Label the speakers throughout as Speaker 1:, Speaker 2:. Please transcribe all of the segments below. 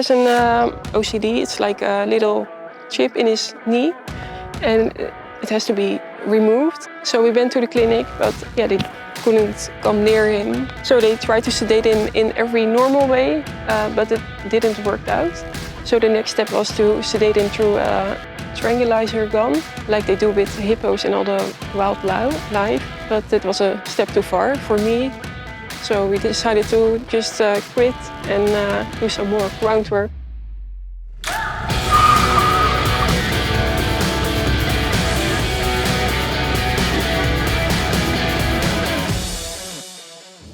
Speaker 1: has an OCD. It's like a little chip in his knee, and it has to be removed. So we went to the clinic, but yeah, they couldn't come near him. So they tried to sedate him in every normal way, but it didn't work out. So the next step was to sedate him through a tranquilizer gun, like they do with hippos and all the wildlife. But it was a step too far for me. So we decided to just quit and do some more groundwork.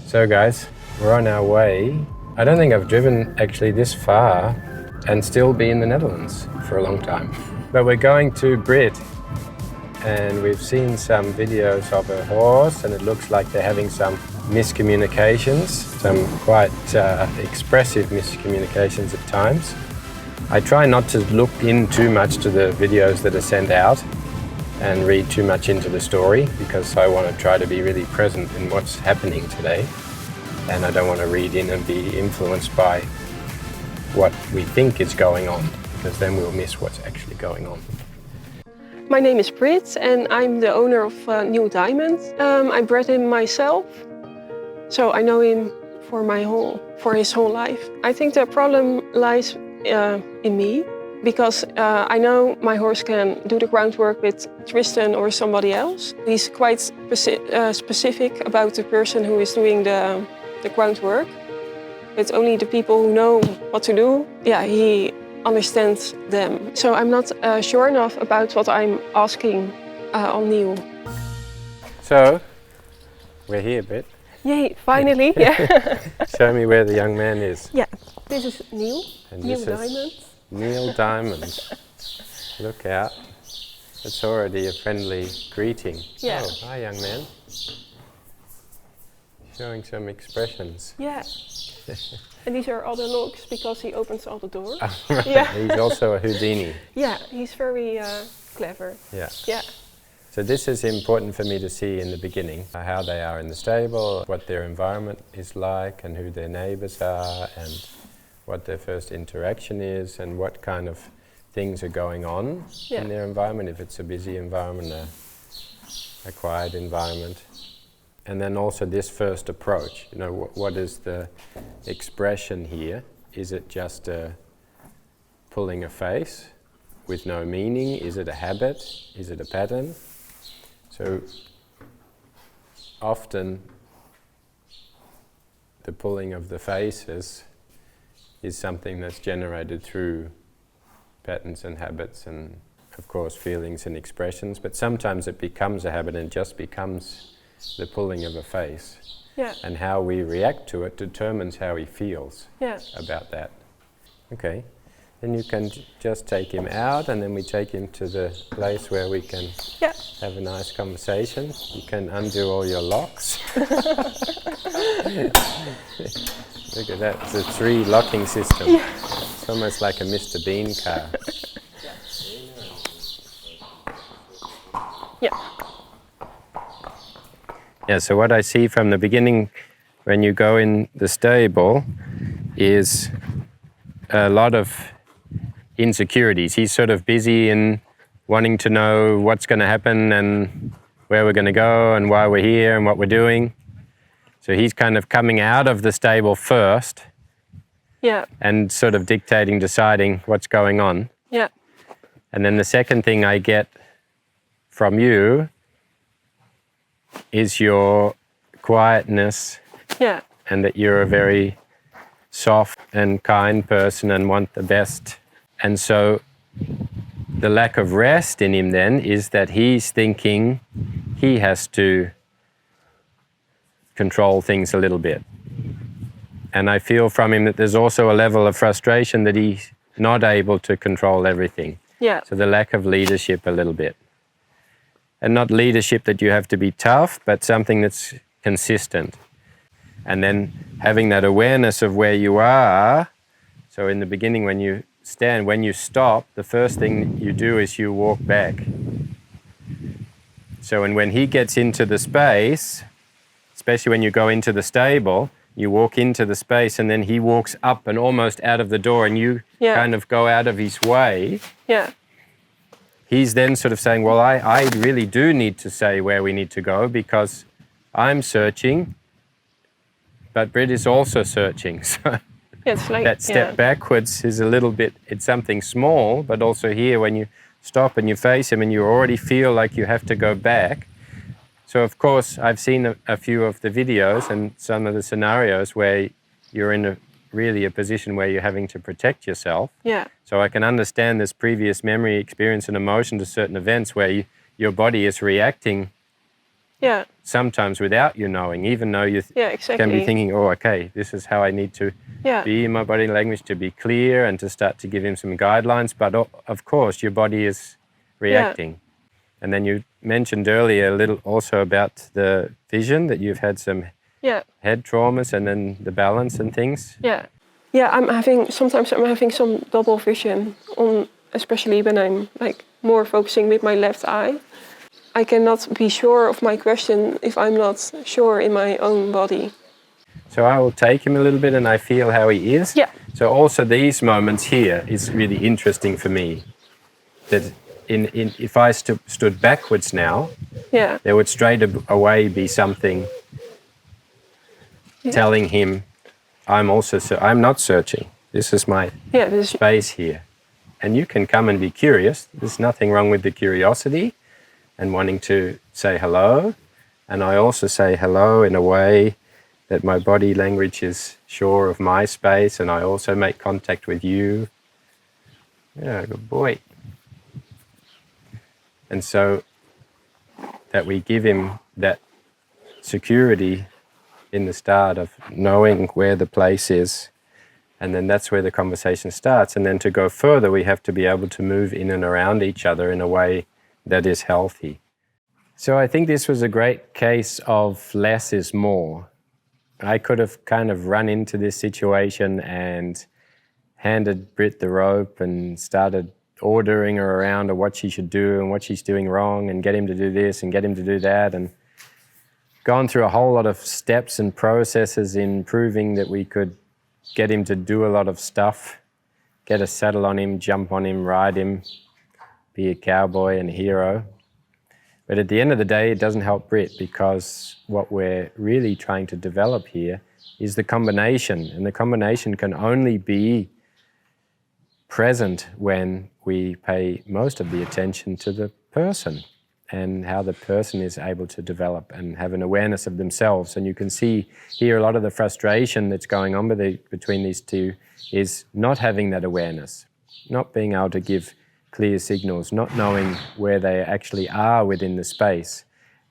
Speaker 2: So guys, we're on our way. I don't think I've driven actually this far and still be in the Netherlands for a long time. But we're going to Britt, and we've seen some videos of a horse, and it looks like they're having some miscommunications, some quite expressive miscommunications at times. I try not to look in too much to the videos that are sent out and read too much into the story, because I want to try to be really present in what's happening today. And I don't want to read in and be influenced by what we think is going on, because then we'll miss what's actually going on.
Speaker 1: My name is Britt and I'm the owner of New Diamond. I bred him myself, so I know him for his whole life. I think the problem lies in me, because I know my horse can do the groundwork with Tristan or somebody else. He's quite specific about the person who is doing the groundwork. It's only the people who know what to do. Yeah, he understands them. So I'm not sure enough about what I'm asking on Neil.
Speaker 2: So, we're here, Britt.
Speaker 1: Yay, finally, yeah.
Speaker 2: Show me where the young man is.
Speaker 1: Yeah, this is Neil,
Speaker 2: And
Speaker 1: Neil
Speaker 2: this
Speaker 1: Diamond.
Speaker 2: is Neil Diamond. Look out. It's already a friendly greeting.
Speaker 1: Yeah.
Speaker 2: Oh, hi young man. Showing some expressions.
Speaker 1: Yeah. And these are all the locks because he opens all the doors.
Speaker 2: Oh, right.
Speaker 1: Yeah.
Speaker 2: He's also a Houdini.
Speaker 1: Yeah, he's very clever.
Speaker 2: Yeah.
Speaker 1: Yeah.
Speaker 2: So this is important for me to see in the beginning, how they are in the stable, what their environment is like, and who their neighbours are, and what their first interaction is, and what kind of things are going on in their environment, if it's a busy environment, a quiet environment. And then also this first approach, you know, what is the expression here? Is it just pulling a face with no meaning? Is it a habit? Is it a pattern? So often the pulling of the faces is something that's generated through patterns and habits and, of course, feelings and expressions, but sometimes it becomes a habit and just becomes the pulling of a face.
Speaker 1: Yeah.
Speaker 2: And how we react to it determines how he feels about that. Okay, then you can just take him out, and then we take him to the place where we can have a nice conversation. You can undo all your locks. Look at that, it's a 3 locking system. Yeah. It's almost like a Mr. Bean car.
Speaker 1: Yeah.
Speaker 2: Yeah, so what I see from the beginning when you go in the stable is a lot of insecurities. He's sort of busy in wanting to know what's going to happen and where we're going to go and why we're here and what we're doing. So he's kind of coming out of the stable first and sort of dictating, deciding what's going on.
Speaker 1: Yeah.
Speaker 2: And then the second thing I get from you is your quietness, and that you're a very soft and kind person and want the best. And so the lack of rest in him then is that he's thinking he has to control things a little bit. And I feel from him that there's also a level of frustration that he's not able to control everything.
Speaker 1: Yeah.
Speaker 2: So the lack of leadership a little bit. And not leadership that you have to be tough, but something that's consistent. And then having that awareness of where you are. So in the beginning when you stand, when you stop, the first thing you do is you walk back. So and when he gets into the space, especially when you go into the stable, You walk into the space and then he walks up and almost out of the door and you kind of go out of his way.
Speaker 1: Yeah.
Speaker 2: He's then sort of saying, well, I really do need to say where we need to go because I'm searching, but Britt is also searching. So
Speaker 1: It's like,
Speaker 2: that step backwards is a little bit, it's something small, but also here when you stop and you face him and you already feel like you have to go back. So of course, I've seen a few of the videos and some of the scenarios where you're in really a position where you're having to protect yourself.
Speaker 1: Yeah.
Speaker 2: So I can understand this previous memory, experience and emotion to certain events where your body is reacting sometimes without you knowing, even though you can be thinking, oh, okay, this is how I need to be in my body language to be clear and to start to give him some guidelines. But of course, your body is reacting. And then you mentioned earlier a little also about the vision, that you've had some head traumas and then the balance and things.
Speaker 1: Yeah, sometimes I'm having some double vision, especially when I'm like more focusing with my left eye. I cannot be sure of my question if I'm not sure in my own body.
Speaker 2: So I will take him a little bit and I feel how he is.
Speaker 1: Yeah.
Speaker 2: So also these moments here is really interesting for me. That if I stood backwards now, there would straight away be something telling him, I'm not searching. This is my space here. And you can come and be curious. There's nothing wrong with the curiosity and wanting to say hello. And I also say hello in a way that my body language is sure of my space, and I also make contact with you. Yeah, good boy. And so that we give him that security in the start of knowing where the place is, and then that's where the conversation starts. And then to go further, we have to be able to move in and around each other in a way that is healthy. So I think this was a great case of less is more. I could have kind of run into this situation and handed Britt the rope and started ordering her around of what she should do and what she's doing wrong and get him to do this and get him to do that, and gone through a whole lot of steps and processes in proving that we could get him to do a lot of stuff, get a saddle on him, jump on him, ride him, be a cowboy and a hero. But at the end of the day, it doesn't help Britt, because what we're really trying to develop here is the combination. And the combination can only be present when we pay most of the attention to the person and how the person is able to develop and have an awareness of themselves. And you can see here a lot of the frustration that's going on between these two is not having that awareness, not being able to give clear signals, not knowing where they actually are within the space.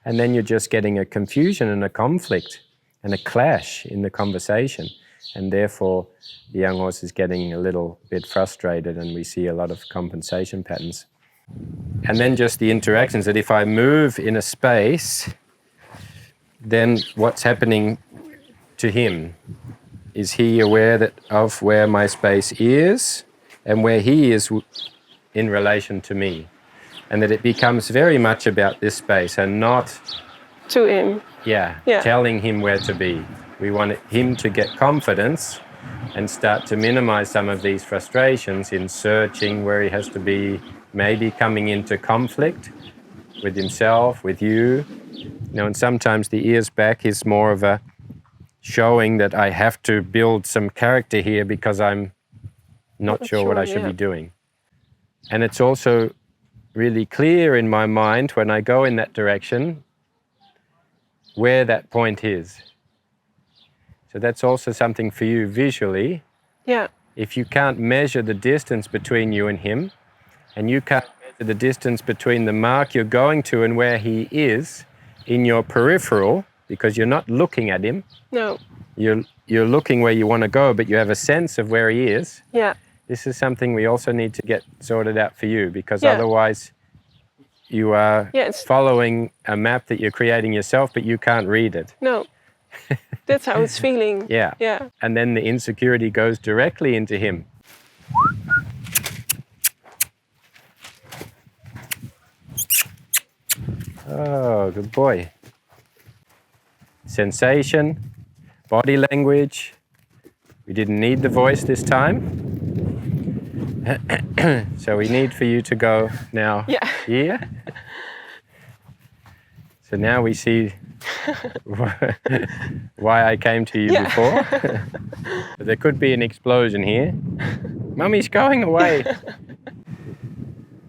Speaker 2: And then you're just getting a confusion and a conflict and a clash in the conversation. And therefore, the young horse is getting a little bit frustrated, and we see a lot of compensation patterns. And then just the interactions, that if I move in a space, then what's happening to him? Is he aware of where my space is and where he is in relation to me? And that it becomes very much about this space and not
Speaker 1: to him.
Speaker 2: Telling him where to be. We want him to get confidence and start to minimize some of these frustrations in searching where he has to be, maybe coming into conflict with himself, with you. And sometimes the ears back is more of a showing that I have to build some character here because I'm not sure what I should be doing. And it's also really clear in my mind when I go in that direction where that point is. So that's also something for you visually.
Speaker 1: Yeah.
Speaker 2: If you can't measure the distance between you and him, and you can't measure the distance between the mark you're going to and where he is in your peripheral, because you're not looking at him.
Speaker 1: No.
Speaker 2: You're looking where you want to go, but you have a sense of where he is.
Speaker 1: Yeah.
Speaker 2: This is something we also need to get sorted out for you, because otherwise you are following a map that you're creating yourself, but you can't read it.
Speaker 1: No. That's how it's feeling.
Speaker 2: Yeah. And then the insecurity goes directly into him. Oh, good boy. Sensation, body language. We didn't need the voice this time. So we need for you to go now here. So now we see why I came to you before. There could be an explosion here. Mummy's going away.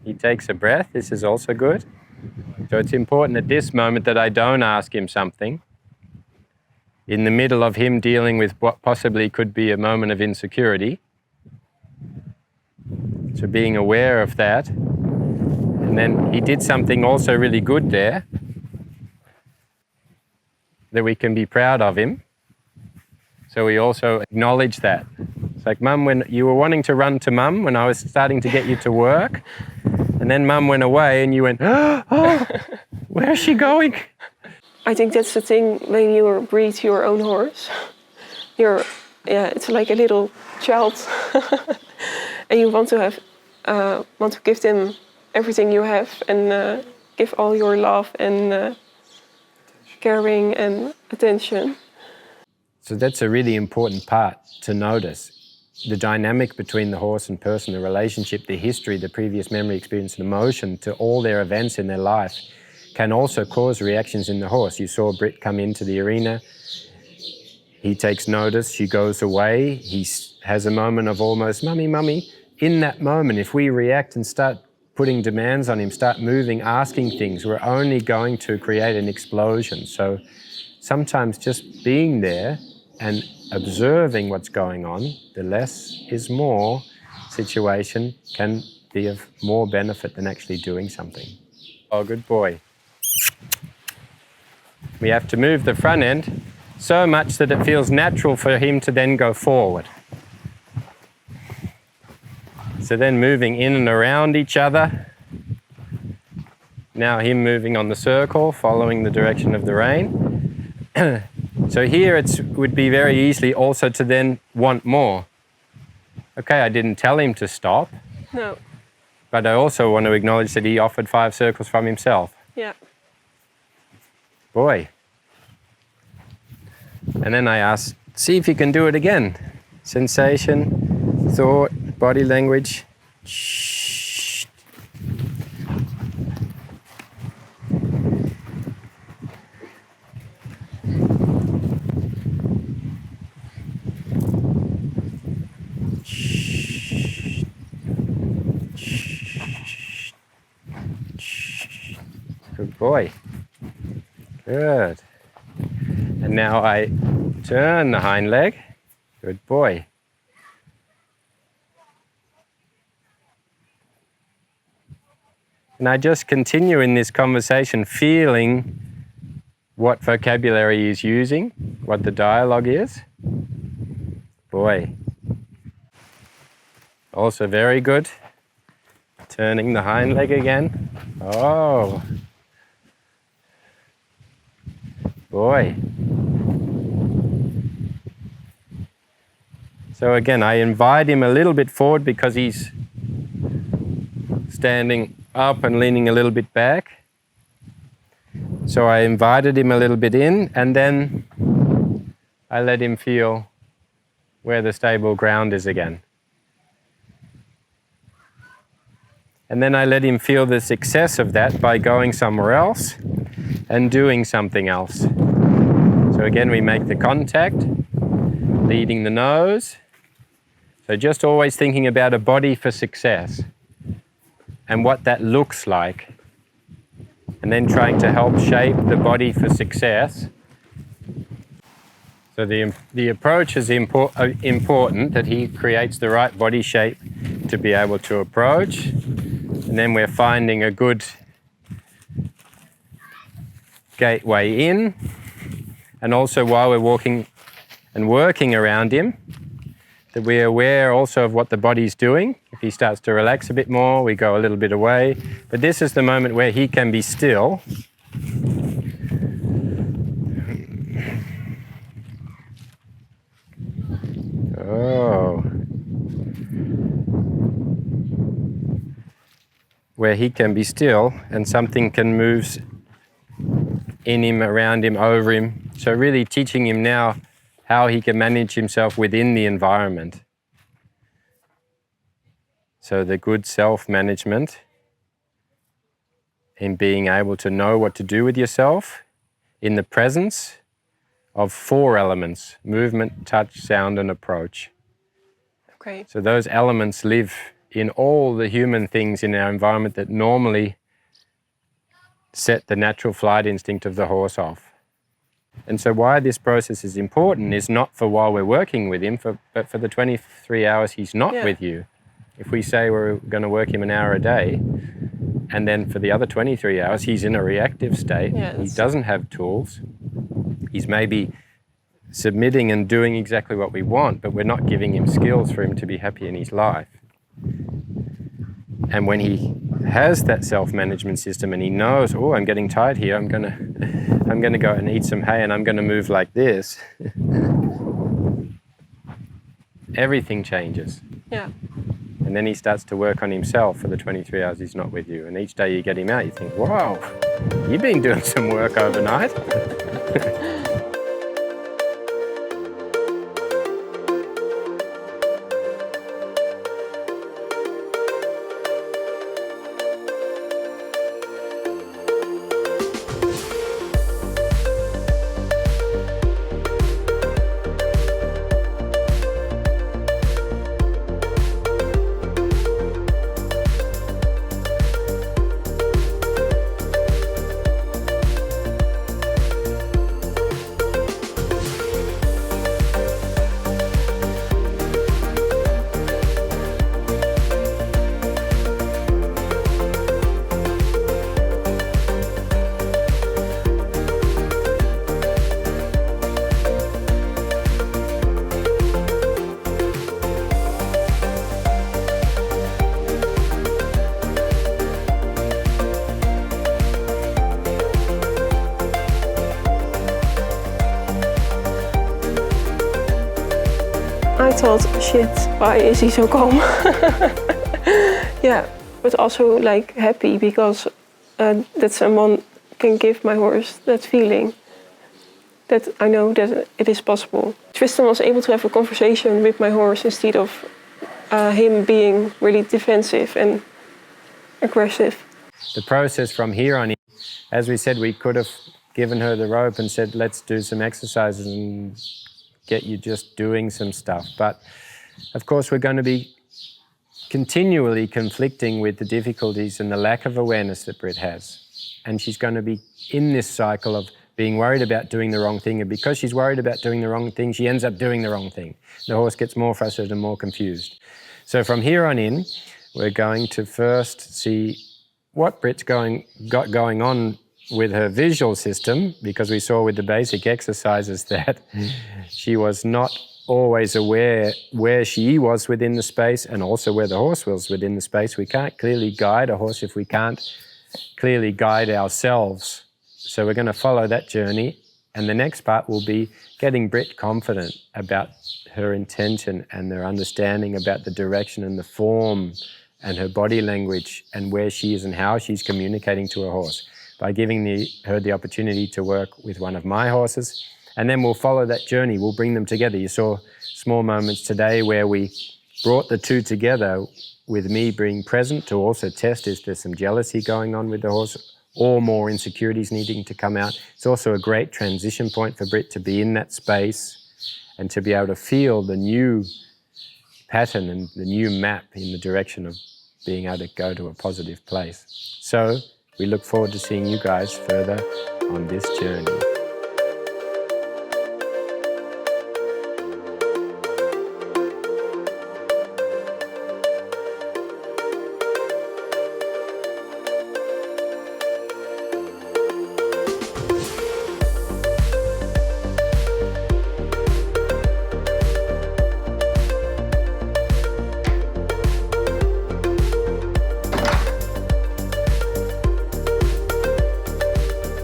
Speaker 2: He takes a breath. This is also good. So it's important at this moment that I don't ask him something in the middle of him dealing with what possibly could be a moment of insecurity. So being aware of that. And then he did something also really good there, that we can be proud of him. So we also acknowledge that. It's like, Mum, when you were wanting to run to Mum when I was starting to get you to work, and then Mum went away and you went, oh, where's she going?
Speaker 1: I think that's the thing when you breed your own horse. It's like a little child, and you want to give them everything you have and give all your love and caring and attention.
Speaker 2: So that's a really important part to notice. The dynamic between the horse and person, the relationship, the history, the previous memory, experience, and emotion to all their events in their life can also cause reactions in the horse. You saw Britt come into the arena. He takes notice, she goes away. He has a moment of almost, mummy, mummy. In that moment, if we react and start putting demands on him, start moving, asking things, we're only going to create an explosion. So sometimes just being there and observing what's going on, the less is more situation can be of more benefit than actually doing something. Oh, good boy. We have to move the front end so much that it feels natural for him to then go forward. So then moving in and around each other. Now him moving on the circle, following the direction of the rein. So here it would be very easily also to then want more. Okay, I didn't tell him to stop.
Speaker 1: No.
Speaker 2: But I also want to acknowledge that he offered 5 circles from himself.
Speaker 1: Yeah.
Speaker 2: Boy. And then I asked, see if you can do it again. Sensation, thought, body language. Shh. Good boy. Good. And now I turn the hind leg. Good boy. And I just continue in this conversation feeling what vocabulary he's using, what the dialogue is. Boy. Also very good. Turning the hind leg again. Oh. Boy. So again, I invite him a little bit forward because he's standing up and leaning a little bit back. So I invited him a little bit in, and then I let him feel where the stable ground is again. And then I let him feel the success of that by going somewhere else and doing something else. So again, we make the contact, leading the nose. So just always thinking about a body for success and what that looks like. And then trying to help shape the body for success. So the approach is important, that he creates the right body shape to be able to approach. And then we're finding a good gateway in. And also while we're walking and working around him, that we're aware also of what the body's doing. If he starts to relax a bit more, we go a little bit away. But this is the moment where he can be still. Oh. Where he can be still and something can move in him, around him, over him. So really teaching him now how he can manage himself within the environment. So the good self-management in being able to know what to do with yourself in the presence of 4 elements: movement, touch, sound, and approach.
Speaker 1: Okay.
Speaker 2: So those elements live in all the human things in our environment that normally set the natural flight instinct of the horse off. And so why this process is important is not for while we're working with him, but for the 23 hours he's not with you. If we say we're going to work him an hour a day, and then for the other 23 hours he's in a reactive state, he doesn't have tools, he's maybe submitting and doing exactly what we want, but we're not giving him skills for him to be happy in his life. And when he has that self-management system and he knows, oh, I'm getting tired here, I'm gonna go and eat some hay and I'm gonna move like this, everything changes.
Speaker 1: Yeah.
Speaker 2: And then he starts to work on himself for the 23 hours he's not with you. And each day you get him out, you think, wow, you've been doing some work overnight.
Speaker 1: I thought, shit, why is he so calm? Yeah, but also like happy because that someone can give my horse that feeling that I know that it is possible. Tristan was able to have a conversation with my horse instead of him being really defensive and aggressive.
Speaker 2: The process from here on in, as we said, we could have given her the rope and said, let's do some exercises and get you just doing some stuff. But of course, we're going to be continually conflicting with the difficulties and the lack of awareness that Britt has. And she's going to be in this cycle of being worried about doing the wrong thing. And because she's worried about doing the wrong thing, she ends up doing the wrong thing. The horse gets more frustrated and more confused. So from here on in, we're going to first see what Britt's got going on with her visual system, because we saw with the basic exercises that she was not always aware where she was within the space and also where the horse was within the space. We can't clearly guide a horse if we can't clearly guide ourselves. So we're going to follow that journey. And the next part will be getting Britt confident about her intention and their understanding about the direction and the form and her body language and where she is and how she's communicating to her horse, by giving her the opportunity to work with one of my horses. And then we'll follow that journey. We'll bring them together. You saw small moments today where we brought the two together with me being present to also test if there's some jealousy going on with the horse or more insecurities needing to come out. It's also a great transition point for Britt to be in that space and to be able to feel the new pattern and the new map in the direction of being able to go to a positive place. So we look forward to seeing you guys further on this journey.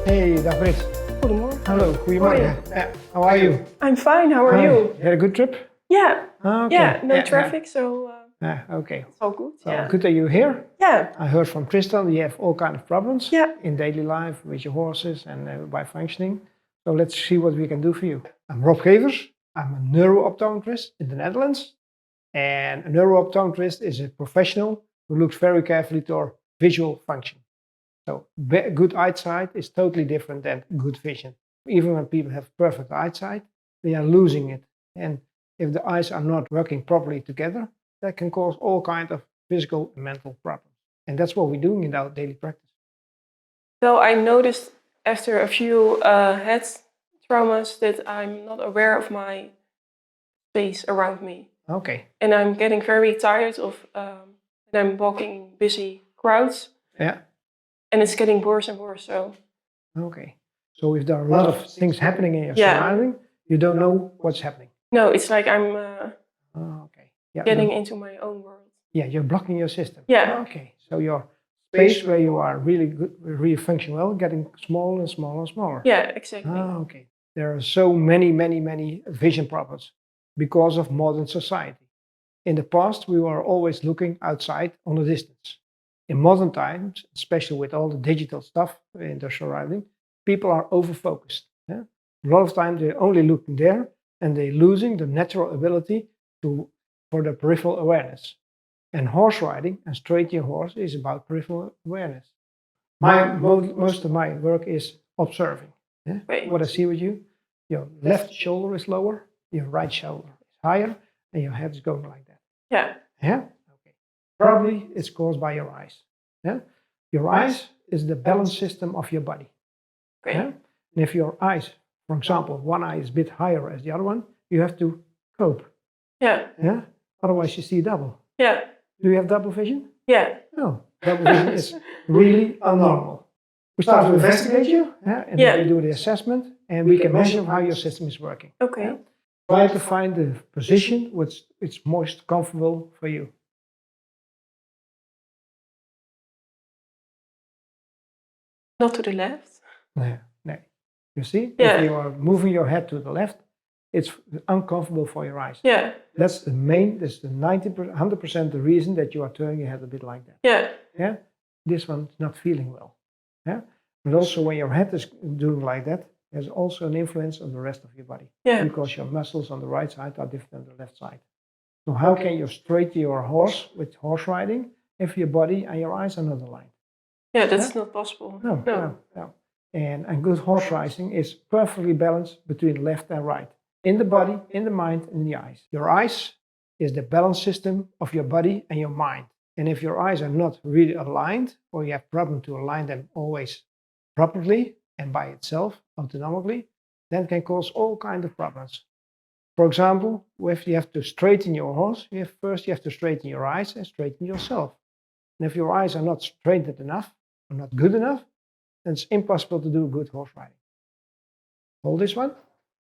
Speaker 3: Hey, dag Britt.
Speaker 1: Goedemorgen.
Speaker 3: Hallo, goedemorgen. How are you?
Speaker 1: I'm fine, how are you?
Speaker 3: You had a good trip?
Speaker 1: Yeah.
Speaker 3: Okay.
Speaker 1: Yeah, no traffic, so
Speaker 3: Okay.
Speaker 1: it's all good.
Speaker 3: So
Speaker 1: Yeah.
Speaker 3: good that you're here.
Speaker 1: Yeah.
Speaker 3: I heard from Tristan you have all kind of problems
Speaker 1: Yeah.
Speaker 3: in daily life with your horses and by functioning. So let's see what we can do for you. I'm Rob Gevers. I'm a neuro-optometrist in the Netherlands. And a neuro-optometrist is a professional who looks very carefully to our visual function. So good eyesight is totally different than good vision. Even when people have perfect eyesight, they are losing it. And if the eyes are not working properly together, that can cause all kinds of physical and mental problems. And that's what we're doing in our daily practice.
Speaker 1: So I noticed after a few head traumas that I'm not aware of my space around me.
Speaker 3: Okay.
Speaker 1: And I'm getting very tired of when I'm walking in busy crowds.
Speaker 3: Yeah.
Speaker 1: And it's getting worse and worse. So.
Speaker 3: Okay. So if there are a lot of things happening in your
Speaker 1: Yeah.
Speaker 3: surrounding, you don't know what's happening.
Speaker 1: No, it's like I'm
Speaker 3: Okay. Yeah,
Speaker 1: getting into my own world.
Speaker 3: Yeah, you're blocking your system.
Speaker 1: Yeah.
Speaker 3: Okay. So your space where you are really good, really function well, getting smaller and smaller and smaller.
Speaker 1: Yeah, exactly.
Speaker 3: Okay. There are so many vision problems because of modern society. In the past, we were always looking outside on a distance. In modern times, especially with all the digital stuff in their surrounding, people are over-focused. Yeah? A lot of times they're only looking there and they're losing the natural ability for the peripheral awareness. And horse riding and straightening a horse is about peripheral awareness. Most of my work is observing. Yeah? What I see with you, your left shoulder is lower, your right shoulder is higher, and your head is going like that.
Speaker 1: Yeah.
Speaker 3: Yeah? Okay. Probably it's caused by your eyes. Yeah? Your eyes is the balance system of your body.
Speaker 1: Okay.
Speaker 3: Yeah? And if your eyes, for example, one eye is a bit higher as the other one, you have to cope.
Speaker 1: Yeah.
Speaker 3: Yeah? Otherwise you see double.
Speaker 1: Yeah.
Speaker 3: Do you have double vision?
Speaker 1: Yeah.
Speaker 3: No. Double vision is really abnormal. We start to investigate you, and then we do the assessment, and we can measure how your system is working.
Speaker 1: Okay.
Speaker 3: Yeah? Try to find the position which is most comfortable for you.
Speaker 1: Not to the left.
Speaker 3: No. You see,
Speaker 1: Yeah.
Speaker 3: if you are moving your head to the left, it's uncomfortable for your eyes.
Speaker 1: Yeah.
Speaker 3: That's the 100% the reason that you are turning your head a bit like that.
Speaker 1: Yeah.
Speaker 3: Yeah, this one's not feeling well. Yeah, but also when your head is doing like that, there's also an influence on the rest of your body.
Speaker 1: Yeah.
Speaker 3: Because your muscles on the right side are different than the left side. So how can you straighten your horse with horse riding if your body and your eyes are not aligned?
Speaker 1: Yeah, that's not possible.
Speaker 3: No. And good horse riding is perfectly balanced between left and right. In the body, in the mind, and in the eyes. Your eyes is the balance system of your body and your mind. And if your eyes are not really aligned, or you have problem to align them always properly and by itself, autonomically, then can cause all kinds of problems. For example, if you have to straighten your horse, first you have to straighten your eyes and straighten yourself. And if your eyes are not straightened enough, or not good enough, then it's impossible to do good horse riding. Hold this one.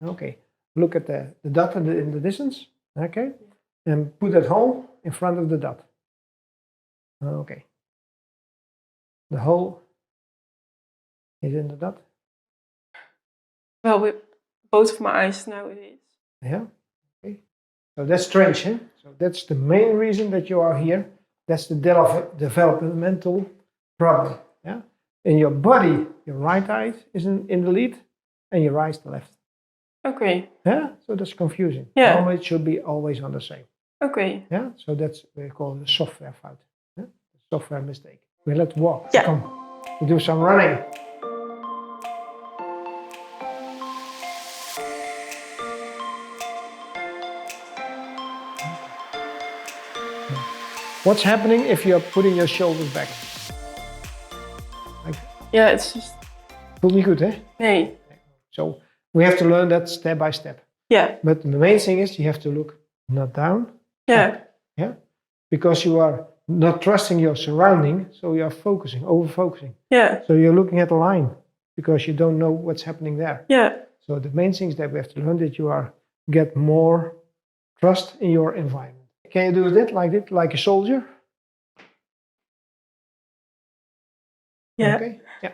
Speaker 3: Okay. Look at the dot in the distance. Okay. And put that hole in front of the dot. Okay. The hole is in the dot.
Speaker 1: Well, with both of my eyes now it is.
Speaker 3: Yeah. Okay. So that's strange, huh? So that's the main reason that you are here. That's the developmental problem. Yeah. In your body, your right eye is in the lead, and your right the left.
Speaker 1: Okay.
Speaker 3: Yeah. So that's confusing.
Speaker 1: Yeah.
Speaker 3: Normally it should be always on the same.
Speaker 1: Okay.
Speaker 3: Yeah. So that's what we call the software fout. Yeah? Software mistake. We let's walk.
Speaker 1: Yeah.
Speaker 3: Come. We do some running. What's happening if you're putting your shoulders back?
Speaker 1: Yeah, it's just.
Speaker 3: Voelt niet goed, hè?
Speaker 1: Nee.
Speaker 3: So we have to learn that step by step.
Speaker 1: Yeah.
Speaker 3: But the main thing is you have to look not down.
Speaker 1: Yeah.
Speaker 3: Up, yeah. Because you are not trusting your surrounding, so you are focusing, over-focusing.
Speaker 1: Yeah.
Speaker 3: So you're looking at the line because you don't know what's happening there.
Speaker 1: Yeah.
Speaker 3: So the main thing is that we have to learn that you get more trust in your environment. Can you do that, like a soldier?
Speaker 1: Yeah.
Speaker 3: Okay. Yeah.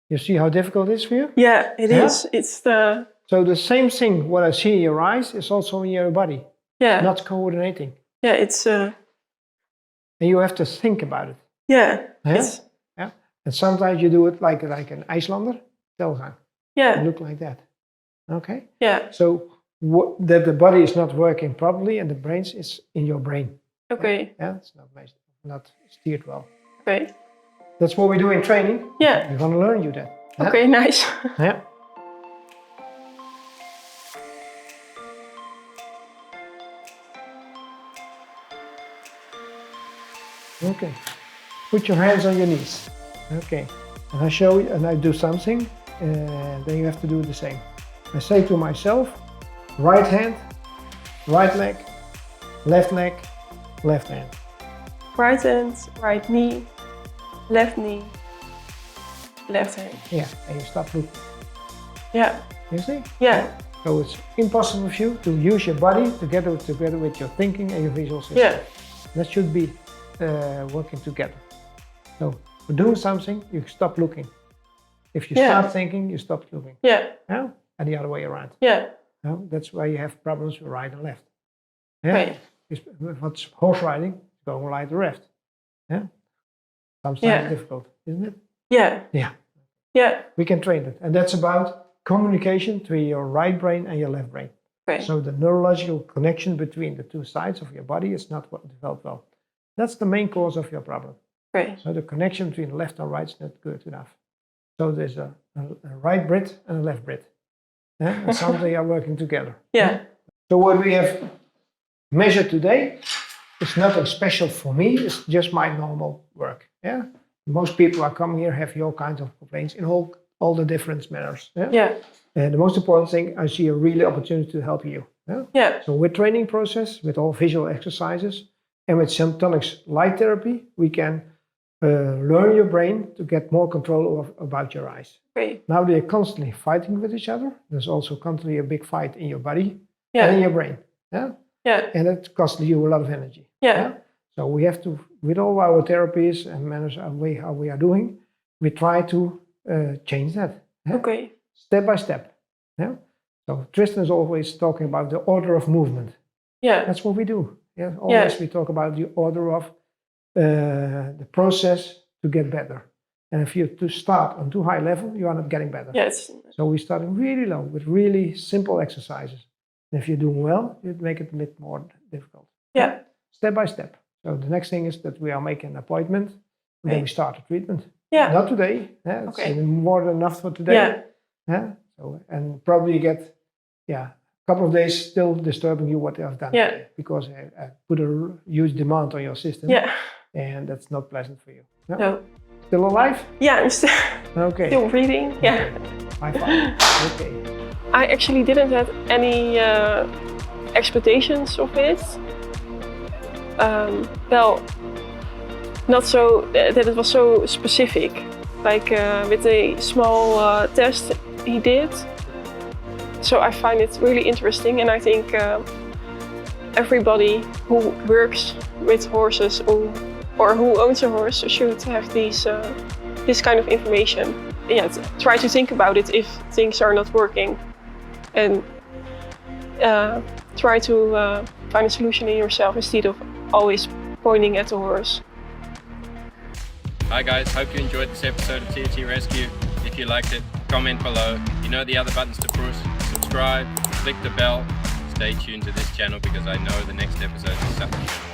Speaker 3: You see how difficult it is for you?
Speaker 1: Yeah, it is. It's the.
Speaker 3: So the same thing, what I see in your eyes, is also in your body.
Speaker 1: Yeah.
Speaker 3: Not coordinating.
Speaker 1: Yeah, it's.
Speaker 3: And you have to think about it.
Speaker 1: Yeah.
Speaker 3: Yeah?
Speaker 1: It's.
Speaker 3: Yeah. And sometimes you do it like an Icelander. Telgang.
Speaker 1: Yeah.
Speaker 3: Look like that. Okay.
Speaker 1: Yeah.
Speaker 3: So that the body is not working properly and the brain is in your brain.
Speaker 1: Okay.
Speaker 3: Yeah, it's not steered well.
Speaker 1: Okay.
Speaker 3: That's what we do in training.
Speaker 1: Yeah.
Speaker 3: We're going to learn you that.
Speaker 1: Okay, nice.
Speaker 3: Yeah. Okay. Put your hands on your knees. Okay. And I show you, and I do something, and then you have to do the same. I say to myself, right hand, right leg, left hand.
Speaker 1: Right hand, right knee, left knee, left hand.
Speaker 3: Yeah, and you stop looking.
Speaker 1: Yeah.
Speaker 3: You see?
Speaker 1: Yeah.
Speaker 3: So it's impossible for you to use your body together with your thinking and your visual system.
Speaker 1: Yeah.
Speaker 3: That should be working together. So for doing something, you stop looking. If you start thinking, you stop looking.
Speaker 1: Yeah.
Speaker 3: Yeah? And the other way around.
Speaker 1: Yeah.
Speaker 3: Yeah? That's why you have problems with right and left. Yeah?
Speaker 1: Okay.
Speaker 3: What's horse riding? Going right and left. Yeah? Sometimes difficult, isn't it?
Speaker 1: Yeah.
Speaker 3: Yeah.
Speaker 1: Yeah.
Speaker 3: We can train it. And that's about communication between your right brain and your left brain.
Speaker 1: Okay.
Speaker 3: So the neurological connection between the two sides of your body is not developed well. That's the main cause of your problem.
Speaker 1: Okay.
Speaker 3: So the connection between left and right is not good enough. So there's a right Brit and a left Brit. Yeah? And some they are working together.
Speaker 1: Yeah.
Speaker 3: So what we have measured today is nothing special for me. It's just my normal work. Yeah. Most people are coming here have all kinds of complaints in all the different manners. Yeah.
Speaker 1: Yeah.
Speaker 3: And the most important thing, I see a really opportunity to help you. Yeah.
Speaker 1: Yeah.
Speaker 3: So with training process, with all visual exercises, and with Semtonics light therapy, we can learn your brain to get more control about your eyes.
Speaker 1: Okay.
Speaker 3: Now they're constantly fighting with each other. There's also constantly a big fight in your body
Speaker 1: Yeah.
Speaker 3: and in your brain. Yeah.
Speaker 1: Yeah.
Speaker 3: And it costs you a lot of energy.
Speaker 1: Yeah.
Speaker 3: So we have to, with all our therapies and manners and way how we are doing, we try to change that. Yeah?
Speaker 1: Okay.
Speaker 3: Step by step. Yeah. So Tristan is always talking about the order of movement.
Speaker 1: Yeah.
Speaker 3: That's what we do. Yeah. Always we talk about the order of the process to get better. And if you to start on too high level, you are not getting better.
Speaker 1: Yes.
Speaker 3: So we start really low with really simple exercises. And if you're doing well, you make it a bit more difficult.
Speaker 1: Yeah.
Speaker 3: Step by step. So the next thing is that we are making an appointment. And then we start the treatment.
Speaker 1: Yeah.
Speaker 3: Not today. Yeah, it's more than enough for today.
Speaker 1: Yeah.
Speaker 3: Yeah. So and probably get a couple of days still disturbing you what I've done today, because I put a huge demand on your system.
Speaker 1: Yeah.
Speaker 3: And that's not pleasant for you. No?
Speaker 1: No.
Speaker 3: Still alive?
Speaker 1: Yeah, I'm still breathing. Yeah.
Speaker 3: High five. Okay.
Speaker 1: I actually didn't have any expectations of it. Well, not so that it was so specific. Like with a small test he did. So I find it really interesting, and I think everybody who works with horses or who owns a horse should have this kind of information. Yeah, try to think about it if things are not working, and try to find a solution in yourself instead of always pointing at the horse.
Speaker 2: Hi guys, hope you enjoyed this episode of TRT Rescue. If you liked it, comment below. You know the other buttons to push. Subscribe, click the bell. Stay tuned to this channel because I know the next episode is something.